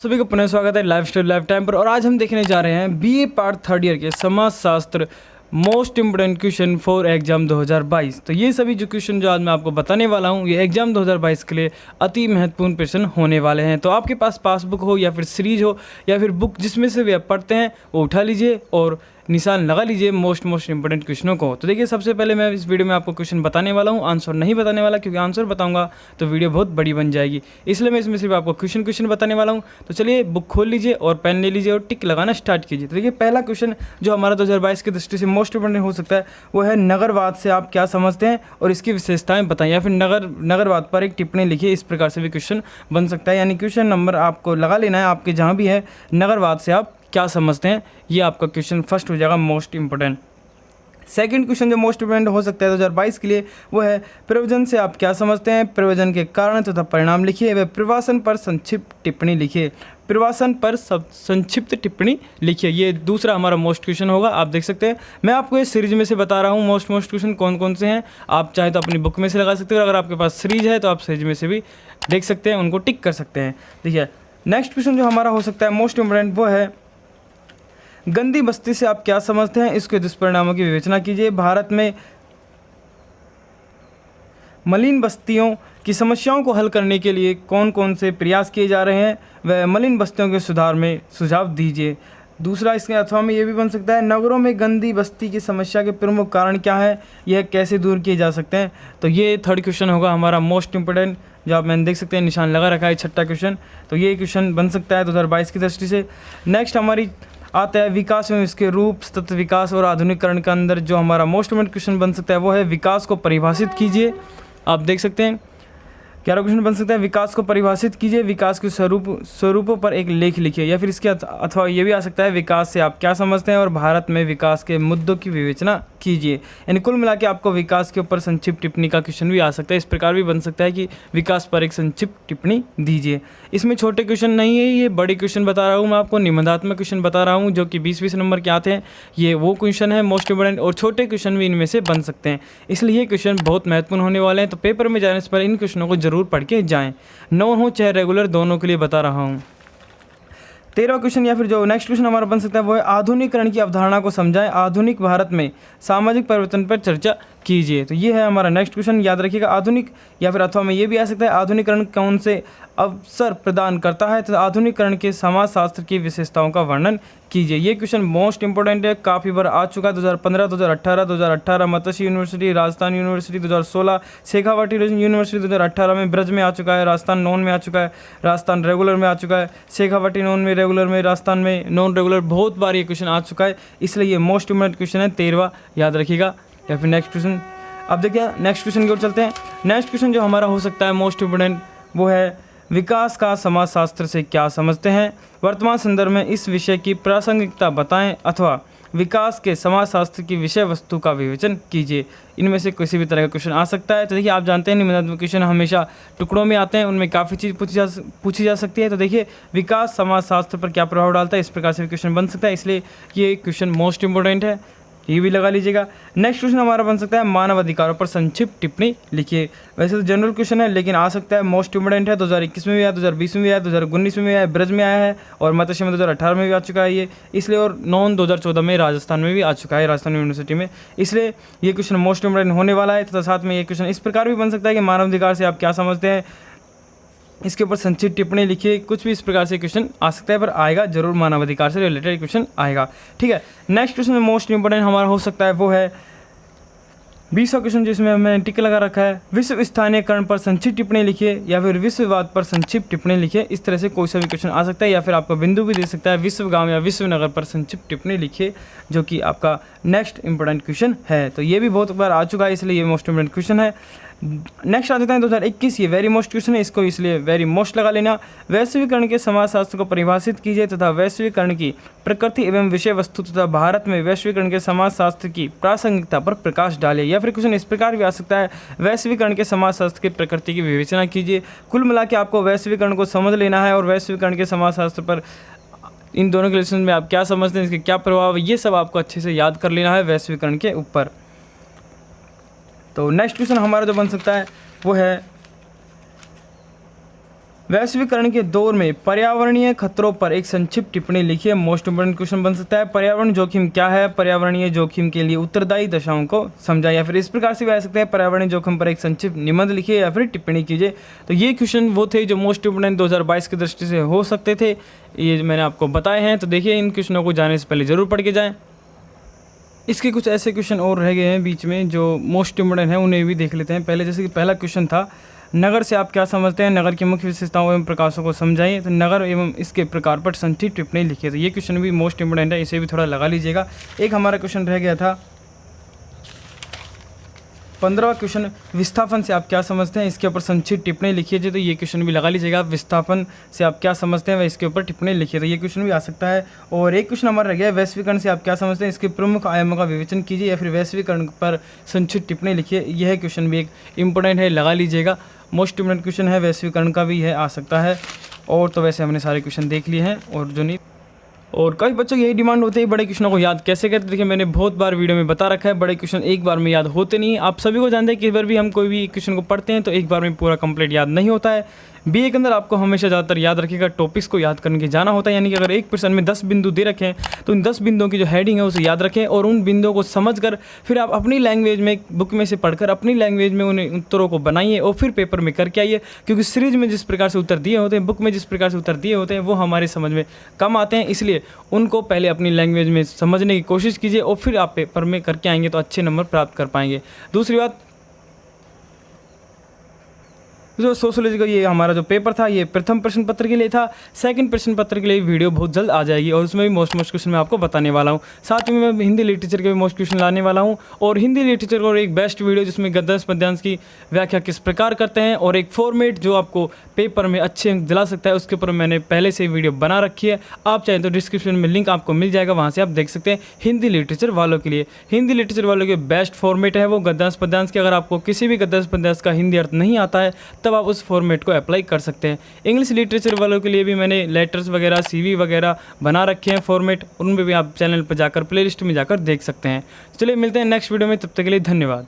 सभी को पुनः स्वागत है लाइफ स्टाइल लाइफ टाइम पर। और आज हम देखने जा रहे हैं बीए पार्ट थर्ड ईयर के समाजशास्त्र most important question for exam 2022। तो ये सभी जो क्वेश्चन जो आज मैं आपको बताने वाला हूँ ये एग्जाम 2022 के लिए अति महत्वपूर्ण प्रश्न होने वाले हैं। तो आपके पास पासबुक हो या फिर सीरीज हो या फिर बुक जिसमें से भी आप पढ़ते हैं वो उठा लीजिए और निशान लगा लीजिए मोस्ट इंपॉर्टेंट क्वेश्चनों को। तो देखिए सबसे पहले मैं इस वीडियो में आपको क्वेश्चन बताने वाला हूँ, आंसर नहीं बताने वाला, क्योंकि आंसर बताऊंगा तो वीडियो बहुत बड़ी बन जाएगी, इसलिए मैं इसमें सिर्फ आपको क्वेश्चन बताने वाला हूँ। तो चलिए बुक खोल लीजिए और पेन ले लीजिए और टिक लगाना स्टार्ट कीजिए। तो देखिए पहला क्वेश्चन जो हमारा 2022 की दृष्टि से मोस्ट इंपॉर्टेंट हो सकता है वो है नगरवाद से आप क्या समझते हैं और इसकी विशेषताएं बताएं, या फिर नगरवाद पर एक टिप्पणी लिखिए। इस प्रकार से भी क्वेश्चन बन सकता है, यानी क्वेश्चन नंबर आपको लगा लेना है आपके जहाँ भी है, नगरवाद से आप क्या समझते हैं, ये आपका क्वेश्चन फर्स्ट हो जाएगा मोस्ट इंपॉर्टेंट। सेकंड क्वेश्चन जो मोस्ट इंपॉर्टेंट हो सकता है 2022 के लिए वो है प्रवचन से आप क्या समझते हैं, प्रवचन के कारण तथा परिणाम लिखिए व प्रवासन पर संक्षिप्त टिप्पणी लिखिए। प्रवासन पर संक्षिप्त टिप्पणी लिखिए, ये दूसरा हमारा मोस्ट क्वेश्चन होगा। आप देख सकते हैं मैं आपको ये सीरीज में से बता रहा हूँ मोस्ट क्वेश्चन कौन कौन से हैं। आप चाहे तो अपनी बुक में से लगा सकते हो, अगर आपके पास सीरीज है तो आप सीरीज में से भी देख सकते हैं, उनको टिक कर सकते हैं। देखिए नेक्स्ट क्वेश्चन जो हमारा हो सकता है मोस्ट इंपॉर्टेंट वो है गंदी बस्ती से आप क्या समझते हैं, इसके दुष्परिणामों की विवेचना कीजिए। भारत में मलिन बस्तियों की समस्याओं को हल करने के लिए कौन कौन से प्रयास किए जा रहे हैं, वह मलिन बस्तियों के सुधार में सुझाव दीजिए। दूसरा इसके अथवा में ये भी बन सकता है नगरों में गंदी बस्ती की समस्या के प्रमुख कारण क्या है, यह कैसे दूर किए जा सकते हैं। तो ये थर्ड क्वेश्चन होगा हमारा मोस्ट इंपोर्टेंट, जो आप मैंने देख सकते हैं निशान लगा रखा है छठा क्वेश्चन। तो ये क्वेश्चन बन सकता है 2022 की दृष्टि से। नेक्स्ट हमारी आता है विकास एवं इसके रूप तथा विकास और आधुनिकीकरण के अंदर जो हमारा मोस्ट इंपोर्टेंट क्वेश्चन बन सकता है वो है विकास को परिभाषित कीजिए। आप देख सकते हैं 11 क्वेश्चन बन सकता है विकास को परिभाषित कीजिए, विकास के स्वरूपों पर एक लेख लिखिए, या फिर इसके अथवा ये भी आ सकता है विकास से आप क्या समझते हैं और भारत में विकास के मुद्दों की विवेचना कीजिए। यानी कुल मिला के आपको विकास के ऊपर संक्षिप्त टिप्पणी का क्वेश्चन भी आ सकता है। इस प्रकार भी बन सकता है कि विकास पर एक संक्षिप्त टिप्पणी दीजिए। इसमें छोटे क्वेश्चन नहीं है, ये बड़े क्वेश्चन बता रहा हूँ मैं आपको, निबंधात्मक क्वेश्चन बता रहा हूँ जो कि 20-20 नंबर के आते हैं। ये वो क्वेश्चन है मोस्ट इंपोर्टेंट, और छोटे क्वेश्चन भी इनमें से बन सकते हैं, इसलिए ये क्वेश्चन बहुत महत्वपूर्ण होने वाले हैं। तो पेपर में जाने से पहले इन क्वेश्चनों को जरूर पढ़ के जाएँ, नॉन हो चाहे रेगुलर, दोनों के लिए बता रहा हूँ। 13वां क्वेश्चन या फिर जो नेक्स्ट क्वेश्चन हमारा बन सकता है वो है आधुनिकीकरण की अवधारणा को समझाएं, आधुनिक भारत में सामाजिक परिवर्तन पर चर्चा कीजिए। तो ये है हमारा नेक्स्ट क्वेश्चन, याद रखिएगा। आधुनिक या फिर अथवा में ये भी आ सकता है आधुनिकीकरण कौन से अवसर प्रदान करता है, तो आधुनिकीकरण के समाजशास्त्र की विशेषताओं का वर्णन कीजिए। ये क्वेश्चन मोस्ट इंपॉर्टेंट है, काफ़ी बार आ चुका है 2015, 2018 Matsya university, Rajasthan university 2016, Shekhawati university 2018 में ब्रज में आ चुका है, राजस्थान नॉन में आ चुका है, राजस्थान रेगुलर में आ चुका है, शेखावाटी नॉन में, रेगुलर में, राजस्थान में नॉन रेगुलर, बहुत बार ये क्वेश्चन आ चुका है, इसलिए ये मोस्ट इंपॉर्टेंट क्वेश्चन है 13वां, याद रखिएगा। या फिर नेक्स्ट क्वेश्चन, अब देखिए नेक्स्ट क्वेश्चन की ओर चलते हैं। नेक्स्ट क्वेश्चन जो हमारा हो सकता है मोस्ट इंपोर्टेंट वो है विकास का समाजशास्त्र से क्या समझते हैं, वर्तमान संदर्भ में इस विषय की प्रासंगिकता बताएं अथवा विकास के समाजशास्त्र की विषय वस्तु का विवेचन कीजिए। इनमें से किसी भी तरह का क्वेश्चन आ सकता है। तो देखिए आप जानते हैं निबंधात्मक क्वेश्चन हमेशा टुकड़ों में आते हैं, उनमें काफ़ी चीज़ पूछी जा सकती है। तो देखिए विकास समाजशास्त्र पर क्या प्रभाव डालता है, इस प्रकार से भी क्वेश्चन बन सकता है, इसलिए ये क्वेश्चन मोस्ट इंपॉर्टेंट है, ये भी लगा लीजिएगा। नेक्स्ट क्वेश्चन हमारा बन सकता है मानव अधिकारों पर संक्षिप्त टिप्पणी लिखिए। वैसे तो जनरल क्वेश्चन है लेकिन आ सकता है मोस्ट इंपोर्टेंट है, 2021 में भी आया, 2020 में भी आया, 2019 में भी आया, ब्रज में आया है, और मत्स्य में 2018 में भी आ चुका है ये, इसलिए, और नॉन 2014 में राजस्थान में भी आ चुका है, राजस्थान यूनिवर्सिटी में, इसलिए ये क्वेश्चन मोस्ट इंपोर्टेंट होने वाला है। तथा साथ में ये क्वेश्चन इस प्रकार भी बन सकता है कि मानव अधिकार से आप क्या समझते हैं, इसके ऊपर संक्षिप्त टिप्पणी लिखिए। कुछ भी इस प्रकार से क्वेश्चन आ सकता है, पर आएगा जरूर, मानवाधिकार से रिलेटेड क्वेश्चन आएगा, ठीक है। नेक्स्ट क्वेश्चन में मोस्ट इंपोर्टेंट हमारा हो सकता है वो है 20वां क्वेश्चन, जिसमें हमने टिक लगा रखा है विश्व स्थानीयकरण पर संक्षिप्त टिप्पणी लिखिए या फिर विश्ववाद पर संक्षिप्त टिप्पणी लिखिए। इस तरह से कोई सा भी क्वेश्चन आ सकता है, या फिर आपका बिंदु भी दे सकता है विश्व गांव या विश्व नगर पर संक्षिप्त टिप्पणी लिखिए, जो कि आपका नेक्स्ट इंपोर्टेंट क्वेश्चन है। तो ये भी बहुत बार आ चुका है, इसलिए ये मोस्ट इंपोर्टेंट क्वेश्चन है। नेक्स्ट आ जाता है 2021, ये वेरी मोस्ट क्वेश्चन है, इसको इसलिए वेरी मोस्ट लगा लेना। वैश्वीकरण के समाजशास्त्र को परिभाषित कीजिए तथा वैश्वीकरण की प्रकृति एवं विषय वस्तु तथा भारत में वैश्वीकरण के समाजशास्त्र की प्रासंगिकता पर प्रकाश डालें। या फिर क्वेश्चन इस प्रकार भी आ सकता है वैश्वीकरण के समाजशास्त्र की प्रकृति की विवेचना कीजिए। कुल मिला के आपको वैश्वीकरण को समझ लेना है और वैश्वीकरण के समाजशास्त्र पर इन दोनों के रिलेशन में आप क्या समझते हैं, इसके क्या प्रभाव, ये सब आपको अच्छे से याद कर लेना है वैश्वीकरण के ऊपर। तो नेक्स्ट क्वेश्चन हमारा जो बन सकता है वो है वैश्वीकरण के दौर में पर्यावरणीय खतरों पर एक संक्षिप्त टिप्पणी लिखिए। मोस्ट इंपोर्टेंट क्वेश्चन बन सकता है। पर्यावरण जोखिम क्या है? पर्यावरणीय जोखिम के लिए उत्तरदायी दशाओं को समझाइए। या फिर इस प्रकार से भी आ सकते हैं, पर्यावरणीय जोखिम पर एक संक्षिप्त निबंध लिखिए या फिर टिप्पणी कीजिए। तो ये क्वेश्चन वो थे जो मोस्ट इंपोर्टेंट 2022 की दृष्टि से हो सकते थे, ये मैंने आपको बताए हैं। तो देखिए, इन क्वेश्चनों को जाने से पहले ज़रूर पढ़ के जाएँ। इसके कुछ ऐसे क्वेश्चन और रह गए हैं बीच में जो मोस्ट इंपोर्टेंट हैं, उन्हें भी देख लेते हैं। पहले जैसे कि पहला क्वेश्चन था, नगर से आप क्या समझते हैं? नगर की मुख्य विशेषताओं एवं प्रकाशों को समझाइए। तो नगर एवं इसके प्रकार पर संक्षिप्त टिप्पणी लिखिए। तो ये क्वेश्चन भी मोस्ट इंपोर्टेंट है, इसे भी थोड़ा लगा लीजिएगा। एक हमारा क्वेश्चन रह गया था 15वां क्वेश्चन, विस्थापन से आप क्या समझते हैं? इसके ऊपर संक्षिप्त टिप्पणी लिखिए। तो ये क्वेश्चन भी लगा लीजिएगा, विस्थापन से आप क्या समझते हैं, वह इसके ऊपर टिप्पणी लिखिए। तो ये क्वेश्चन भी आ सकता है। और एक क्वेश्चन हमारा रह गया, वैश्वीकरण से आप क्या समझते हैं? इसके प्रमुख आयामों का विवेचन कीजिए या फिर वैश्वीकरण पर संक्षिप्त टिप्पणी लिखिए। यह क्वेश्चन भी एक इंपॉर्टेंट है, लगा लीजिएगा। मोस्ट इंपॉर्टेंट क्वेश्चन है, वैश्वीकरण का भी है, आ सकता है। और तो वैसे हमने सारे क्वेश्चन देख लिए हैं और जो नहीं, और कई बच्चों की यही डिमांड होती है, बड़े क्वेश्चनों को याद कैसे करते। देखिए, मैंने बहुत बार वीडियो में बता रखा है, बड़े क्वेश्चन एक बार में याद होते नहीं। आप सभी को जानते हैं कि एक बार भी हम कोई भी क्वेश्चन को पढ़ते हैं तो एक बार में पूरा कंप्लीट याद नहीं होता है। बीए के अंदर आपको हमेशा ज़्यादातर याद रखिएगा, टॉपिक्स को याद करने के जाना होता है। यानी कि अगर एक प्रश्न में 10 बिंदु दे रखे हैं तो उन 10 बिंदुओं की जो हेडिंग है उसे याद रखें और उन बिंदुओं को समझकर फिर आप अपनी लैंग्वेज में बुक में से पढ़कर अपनी लैंग्वेज में उन उत्तरों को बनाइए और फिर पेपर में करके आइए। क्योंकि सीरीज में जिस प्रकार से उत्तर दिए होते हैं, बुक में जिस प्रकार से उत्तर दिए होते हैं, वो हमारे समझ में कम आते हैं। इसलिए उनको पहले अपनी लैंग्वेज में समझने की कोशिश कीजिए और फिर आप पेपर में करके आएंगे तो अच्छे नंबर प्राप्त कर पाएंगे। दूसरी बात, जो सोशियोलॉजी का ये हमारा जो पेपर था, ये प्रथम प्रश्न पत्र के लिए था। सेकंड प्रश्न पत्र के लिए वीडियो बहुत जल्द आ जाएगी और उसमें भी मोस्ट क्वेश्चन मैं आपको बताने वाला हूँ। साथ में मैं हिंदी लिटरेचर के भी मोस्ट क्वेश्चन लाने वाला हूँ और हिंदी लिटरेचर को एक बेस्ट वीडियो जिसमें गद्यांश पद्यांश की व्याख्या किस प्रकार करते हैं और एक फॉर्मेट जो आपको पेपर में अच्छे अंक दिला सकता है, उसके ऊपर मैंने पहले से वीडियो बना रखी है। आप चाहें तो डिस्क्रिप्शन में लिंक आपको मिल जाएगा, वहाँ से आप देख सकते हैं। हिंदी लिटरेचर वालों के लिए, हिंदी लिटरेचर वालों के बेस्ट फॉर्मेट है वो गद्यांश पद्यांश के। अगर आपको किसी भी गद्यांश पद्यांश का हिंदी अर्थ नहीं आता है तब आप उस फॉर्मेट को अप्लाई कर सकते हैं। इंग्लिश लिटरेचर वालों के लिए भी मैंने लेटर्स वगैरह, CV वगैरह बना रखे हैं फॉर्मेट, उनमें भी आप चैनल पर जाकर प्लेलिस्ट में जाकर देख सकते हैं। चलिए मिलते हैं नेक्स्ट वीडियो में, तब तक के लिए धन्यवाद।